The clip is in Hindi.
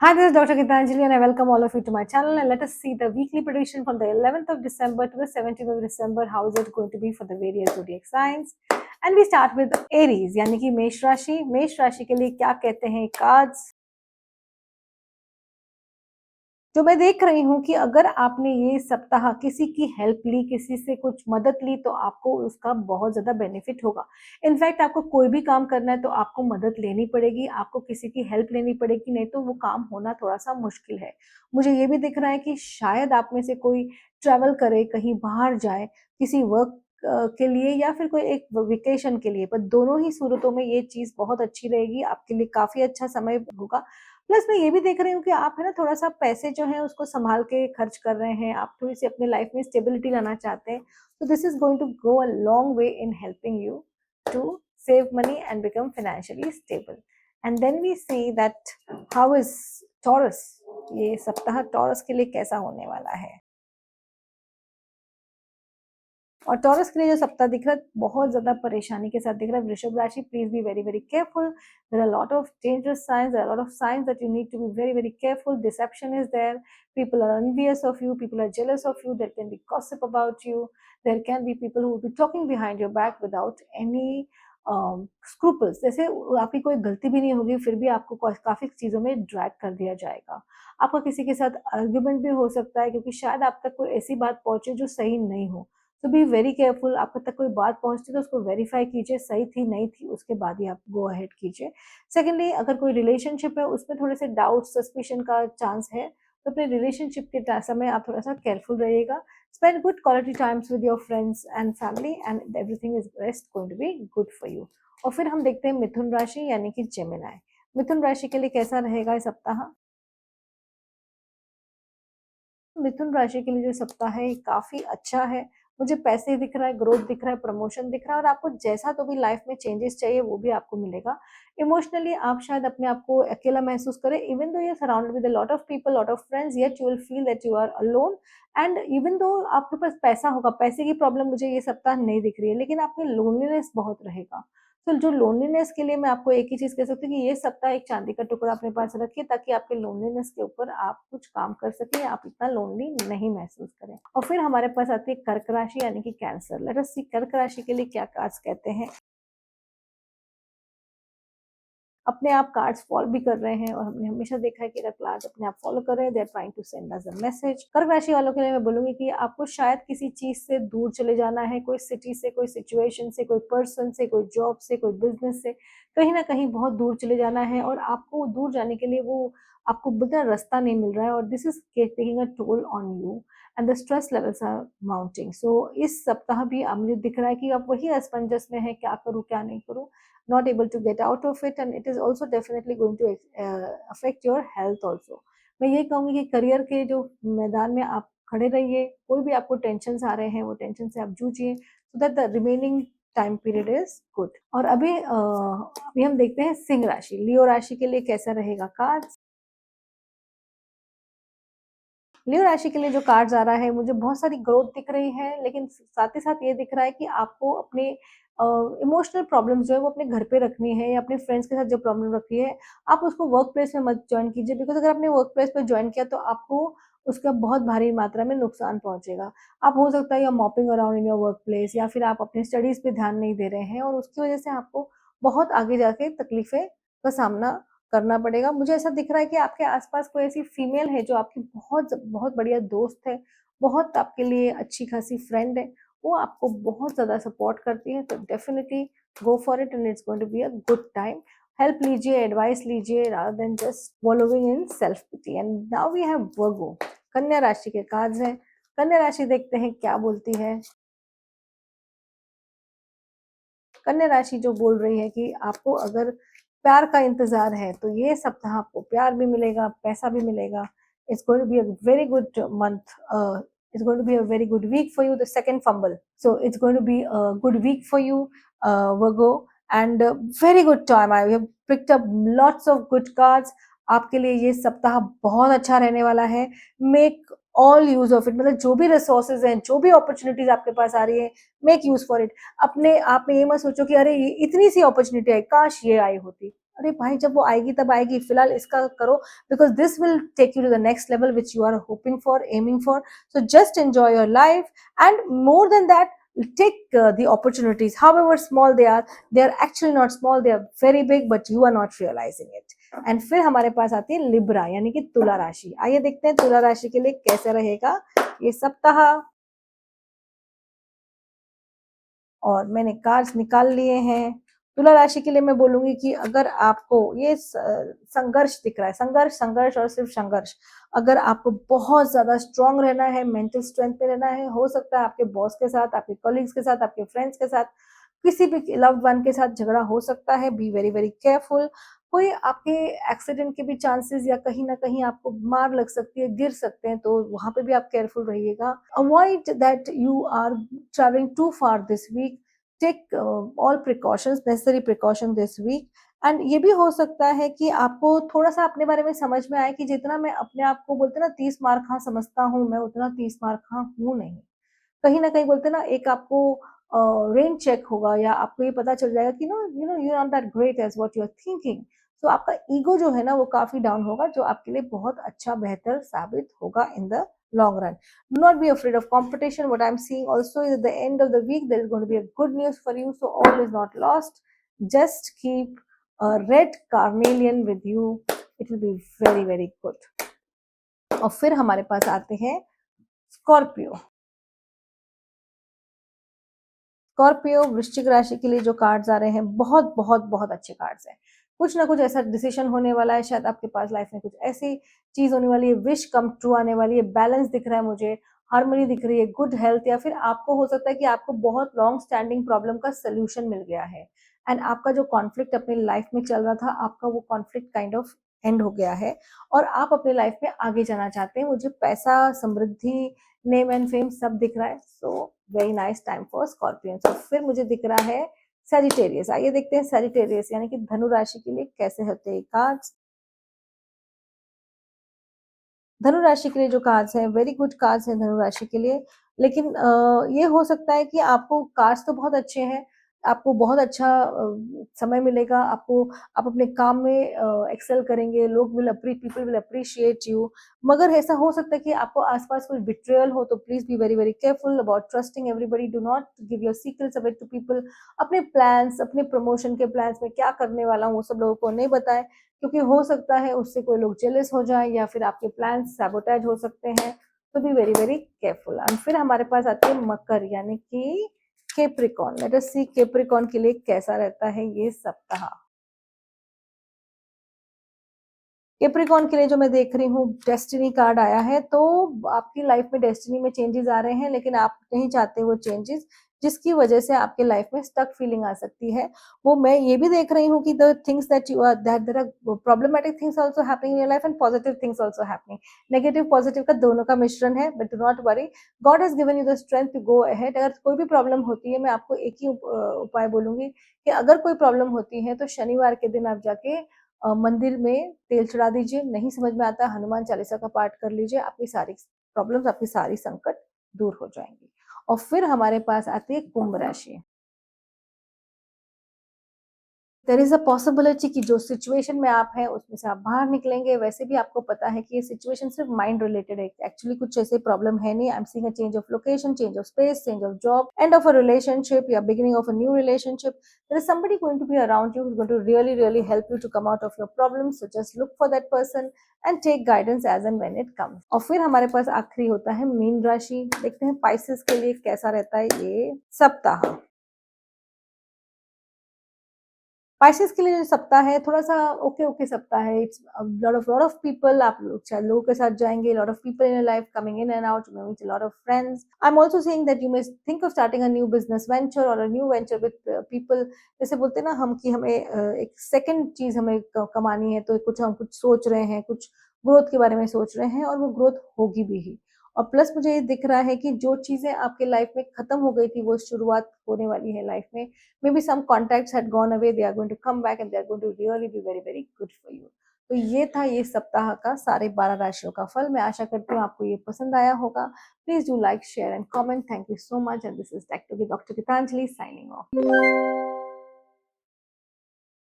Hi, this is Dr. Gitanjali and I welcome all of you to my channel, and let us see the weekly prediction from the 11th of December to the 17th of December. How is it going to be for the various zodiac signs? And we start with Aries यानी कि मेष राशि। मेष राशि के लिए क्या कहते हैं कार्ड्स? जो मैं देख रही हूँ कि अगर आपने ये सप्ताह किसी की हेल्प ली, किसी से कुछ मदद ली, तो आपको उसका बहुत ज़्यादा बेनिफिट होगा। इनफैक्ट आपको कोई भी काम करना है तो आपको मदद लेनी पड़ेगी, आपको किसी की हेल्प लेनी पड़ेगी, नहीं तो वो काम होना थोड़ा-सा मुश्किल है। मुझे ये भी दिख रहा है कि शायद आप में से कोई ट्रैवल करे, कहीं बाहर जाए, किसी वर्क के लिए या फिर कोई एक वेकेशन के लिए, पर दोनों ही सूरतों में ये चीज़ बहुत अच्छी रहेगी, आपके लिए काफ़ी अच्छा समय होगा। प्लस मैं ये भी देख रही हूँ कि आप है ना थोड़ा-सा पैसे जो हैं उसको सँभाल के खर्च कर रहे हैं, आप थोड़ी-सी अपनी लाइफ़ में स्टेबिलिटी लाना चाहते हैं। So this is going to go a long way in helping you to save money and become financially stable. And then we see that how is Taurus, ये सप्ताह टॉरस के लिए कैसा होने वाला है? और टॉरस के लिए जो सप्ताह दिख रहा है बहुत ज़्यादा परेशानी के साथ दिख रहा है। वृषभ राशि, please be very very careful. There are lot of dangerous signs, there are lot of signs that you need to be very very careful. Deception is there, people are envious of you, people are jealous of you, there can be gossip about you, there can be people who will be talking behind your back without any scruples. जैसे आपकी कोई गलती भी नहीं होगी फिर भी आपको काफ़ी चीज़ों में ड्रैग कर दिया जाएगा। आपका किसी के साथ आर्ग्यूमेंट भी हो सकता है क्योंकि शायद आप तक कोई ऐसी बात पहुंचे जो सही नहीं हो। तो बी वेरी केयरफुल। आपको तक कोई बात पहुँचती है तो उसको वेरीफाई कीजिए, सही थी, नहीं थी, उसके बाद ही आप गो अहेड कीजिए। सेकंडली, अगर कोई रिलेशनशिप है उसमें थोड़े से डाउट, सस्पिशन का चांस है, तो अपने रिलेशनशिप के समय आप थोड़ा-सा केयरफुल रहिएगा। Spend good quality times with your friends and family and everything is rest going to be good for you. और फिर हम देखते हैं मिथुन राशि यानी कि जेमिनी। मिथुन राशि के लिए कैसा रहेगा ये सप्ताह? मिथुन राशि के लिए जो सप्ताह है ये काफ़ी अच्छा है। मुझे पैसे दिख रहा है, ग्रोथ दिख रहा है, प्रमोशन दिख रहा है और आपको जैसा तो भी लाइफ में चेंजेस चाहिए वो भी आपको मिलेगा। इमोशनली आप शायद अपने आप को अकेला महसूस करें, even though you are surrounded with a lot of people, lot of friends, yet you will feel that you are alone. And even though आपके पास पैसा होगा, पैसे की प्रॉब्लम मुझे ये सप्ताह नहीं दिख रही है, लेकिन आप में लोनलीनेस बहुत रहेगा। तो जो लोनलीनेस के लिए मैं आपको एक ही चीज़ कह सकती हूँ कि ये सप्ताह एक चांदी का टुकड़ा अपने पास रखिए ताकि आपके लोनलीनेस के ऊपर आप कुछ काम कर सकें, आप इतना लोनली नहीं महसूस करें। और फिर हमारे पास आती है कर्क राशि यानी कि कैंसर। लेट अस सी कर्क राशि के लिए क्या कार्ड्स कहते हैं। अपने आप कार्ड्स फॉलो भी कर रहे हैं और हमने हमेशा देखा है कि अगर कार्ड्स अपने आप फॉलो कर रहे हैं, they are trying to send us a message. कर्क राशि वालों के लिए मैं बोलूंगी कि आपको शायद किसी चीज से दूर चले जाना है, कोई सिटी से, कोई सिचुएशन से, कोई पर्सन से, कोई जॉब से, कोई बिजनेस से, कहीं ना कहीं बहुत दूर चले जाना है और आपको दूर जाने के लिए वो आपको बिल्कुल रास्ता नहीं मिल रहा है और this is taking a toll on you and the stress levels are mounting. So इस सप्ताह भी मुझे दिख रहा है कि आप वही असमंजस में है, क्या करूँ क्या नहीं करूँ, not able to get out of it, and it is also definitely going to affect your health also। मैं ये कहूँगी कि करियर के जो मैदान में आप खड़े रहिए, कोई भी आपको टेंशन आ रहे हैं वो टेंशन से आप जूझिए so that the remaining time period is good. और अभी हम देखते हैं सिंह राशि, लियो राशि के लिए कैसा रहेगा कार्ड्स। लियो राशि के लिए जो कार्ड्स आ रहा है, मुझे बहुत सारी ग्रोथ दिख रही है, लेकिन साथ ही साथ ये दिख रहा है कि आपको अपने इमोशनल प्रॉब्लम्स जो है वो अपने घर पे रखनी है या अपने फ्रेंड्स के साथ जो प्रॉब्लम रखी है, आप उसको वर्क प्लेस में मत ज्वाइन कीजिए, बिकॉज अगर आपने वर्क प्लेस पे ज्वाइन किया तो आपको उसका बहुत भारी मात्रा में नुकसान पहुंचेगा। आप हो सकता है या mopping around in your work place या फिर आप अपने स्टडीज पे ध्यान नहीं दे रहे हैं और उसकी वजह से आपको बहुत आगे जाके तकलीफें का सामना करना पड़ेगा। मुझे ऐसा दिख रहा है कि आपके आस-पास कोई ऐसी फीमेल है जो आपकी बहुत बहुत बढ़िया दोस्त है, बहुत आपके लिए अच्छी खासी फ्रेंड है, वो आपको बहुत ज़्यादा सपोर्ट करती है, तो definitely go for it and it's going to be a good time. Help लीजिए, एडवाइस लीजिए rather than just wallowing in self pity. And now we have Virgo, कन्या राशि के कार्ड्स हैं। कन्या राशि देखते हैं क्या बोलती है। कन्या राशि जो बोल रही है कि आपको अगर प्यार का इंतजार है तो ये सप्ताह आपको प्यार भी मिलेगा, पैसा भी मिलेगा। It's going to be a very good month, it's going to be a very good week for you, the second fumble, so it's going to be a good week for you Virgo and very good time. I have picked up lots of good cards. आपके लिए ये सप्ताह बहुत अच्छा रहने वाला है। Make all use of it, मतलब जो भी रिसोर्सेज हैं, जो भी अपॉर्चुनिटीज आपके पास आ रही है, मेक यूज फॉर इट। अपने आप में ये मत सोचो कि अरे ये इतनी सी अपॉर्चुनिटी है, काश ये आई होती। अरे भाई जब वो आएगी तब आएगी, फिलहाल इसका करो, because this will take you to the next level which you are hoping for, aiming for. So just enjoy your life, and more than that take the opportunities, however small they are actually not small, they are very big, but you are not realizing it. And फिर हमारे पास आती है लिब्रा यानी कि तुला राशि. आइए देखते हैं तुला राशि के लिए कैसे रहेगा ये सप्ताह. और मैंने कार्ड्स निकाल लिए हैं. तुला राशि के लिए मैं बोलूंगी कि अगर आपको ये संघर्ष दिख रहा है, संघर्ष संघर्ष और सिर्फ संघर्ष, अगर आपको बहुत ज्यादा स्ट्रांग रहना है, मेंटल स्ट्रेंथ पे रहना है, हो सकता है आपके बॉस के साथ, आपके कलीग्स के साथ, आपके फ्रेंड्स के साथ, किसी भी लव्ड वन के साथ झगड़ा हो सकता है. B very very careful. कोई आपके एक्सीडेंट के भी चांसेस, या कहीं ना कहीं आपको मार लग सकती है, गिर सकते हैं, तो वहां पे भी आप केयरफुल रहिएगा. Avoid that you are travelling to far this week. Take all precautions, necessary precaution this week. And ये भी हो सकता है कि आपको थोड़ा सा अपने बारे में समझ में आए कि जितना मैं अपने आप को बोलते ना 30 मार खा समझता हूँ, मैं उतना 30 मार खा हूँ नहीं. कहीं ना कहीं बोलते ना एक आपको रेंज चेक होगा, या आपको ये पता चल जाएगा कि no you know you are not that great as what you are thinking. तो आपका ईगो जो है ना वो काफी डाउन होगा, जो आपके लिए बहुत अच्छा बेहतर साबित होगा in the long run. Do not be afraid of competition. What I'm seeing also is at the end of the week there is going to be a good news for you, so all is not lost. Just keep a red carnelian with you. It will be very very good. और फिर हमारे पास आते हैं स्कॉर्पियो. स्कॉर्पियो वृश्चिक राशि के लिए जो कार्ड्स आ रहे हैं बहुत बहुत बहुत अच्छे कार्ड्स हैं. कुछ ना कुछ ऐसा डिसीजन होने वाला है, शायद आपके पास लाइफ में कुछ ऐसी चीज होने वाली है, विश कम ट्रू आने वाली है, बैलेंस दिख रहा है मुझे, हार्मनी दिख रही है, गुड हेल्थ, या फिर आपको हो सकता है कि आपको बहुत लॉन्ग स्टैंडिंग प्रॉब्लम का सोल्यूशन मिल गया है, एंड आपका जो कॉन्फ्लिक्ट अपनी लाइफ में चल रहा था, आपका वो कॉन्फ्लिक्ट काइंड ऑफ एंड हो गया है, और आप अपनी लाइफ में आगे जाना चाहते हैं. मुझे पैसा, समृद्धि, नेम एंड फेम सब दिख रहा है. So very nice time for scorpion. तो फिर मुझे दिख रहा है सैजिटेरियस. आइए देखते हैं सैजिटेरियस यानी कि धनु राशि के लिए कैसे होते हैं कार्ड्स. धनु राशि के लिए जो कार्ड्स हैं वेरी गुड कार्ड्स हैं धनु राशि के लिए. लेकिन ये हो सकता है कि आपको कार्ड्स तो बहुत अच्छे हैं, आपको बहुत अच्छा समय मिलेगा, आपको आप अपने काम में एक्सेल करेंगे, लोग will people will appreciate you. मगर ऐसा हो सकता है कि आपको आसपास कुछ बिट्रेयल हो, तो please be very very careful about trusting everybody. Do not give your secrets away to people. अपने प्लान्स, अपने प्रमोशन के प्लान्स में क्या करने वाला हूँ वो सब लोगों को नहीं बताएं, क्योंकि हो सकता है उससे कोई लोग जेलस हो जाए, या फिर आपके प्लान सैबोटेज हो सकते हैं. तो B very very careful. And फिर हमारे पास आती है मकर यानी कि केप्रिकॉन. लेट अस सी केप्रिकॉन के लिए कैसा रहता है ये सप्ताह. केप्रिकॉन के लिए जो मैं देख रही हूँ डेस्टिनी कार्ड आया है, तो आपकी लाइफ में डेस्टिनी में चेंजेस आ रहे हैं, लेकिन आप नहीं चाहते वो चेंजेस, जिसकी वजह से आपके लाइफ में स्टक फीलिंग आ सकती है. वो मैं ये भी देख रही हूँ कि the things that you are that there are problematic things also happening in your life and positive things also happening. Negative positive का दोनों का मिश्रण है, but do not worry, God has given you the strength to go ahead. अगर कोई भी प्रॉब्लम होती है, मैं आपको एक ही उपाय बोलूंगी कि अगर कोई प्रॉब्लम होती है तो शनिवार के दिन आप जाके मंदिर में तेल चढ़ा दीजिए. नहीं समझ में आता, हनुमान चालीसा का पाठ कर लीजिए, आपकी सारी प्रॉब्लम्स, आपकी सारी संकट दूर हो जाएंगी. और फिर हमारे पास आती है कुंभ राशि. देयर इज अ पॉसिबिलिटी कि जो सिचुएशन में आप हैं उसमें से आप बाहर निकलेंगे. वैसे भी आपको पता है कि ये सिचुएशन सिर्फ माइंड रिलेटेड है, एक्चुअली कुछ ऐसे प्रॉब्लम है नहीं. I am seeing a change of location, change of space, change of job, end of a relationship, या beginning of a new relationship. There is somebody going to be around you who's going to really help you to come out of your problems. So just look for that person and take guidance as and when it comes. और फिर हमारे पास आखिरी होता है मीन राशि. देखते हैं पाइसेस के लिए कैसा रहता है ये सप्ताह. स्पाइसेस के लिए जो सप्ताह है थोड़ा सा ओके ओके सप्ताह है. इट्स लॉट ऑफ पीपल, आप लोग शायद लोगों के साथ जाएंगे. Lot of people in your life coming in and out, meet lot of friends. I am also saying that you may think of starting a new business venture और a new venture with people. जैसे बोलते हैं ना हम कि हमें एक सेकंड चीज हमें कमानी है, तो कुछ हम कुछ सोच रहे हैं, कुछ ग्रोथ के बारे में सोच रहे हैं, और वो ग्रोथ होगी भी ही. और प्लस मुझे ये दिख रहा है कि जो चीजें आपके लाइफ में खत्म हो गई थी वो शुरुआत होने वाली है लाइफ में. Maybe some contacts had gone away, they are going to come back and they are going to really be very very good for you. तो ये था ये सप्ताह का सारे 12 राशियों का फल. मैं आशा करती हूँ आपको ये पसंद आया होगा. Please do like, share and comment. Thank you so much, and this is doctor Geetanjali signing of.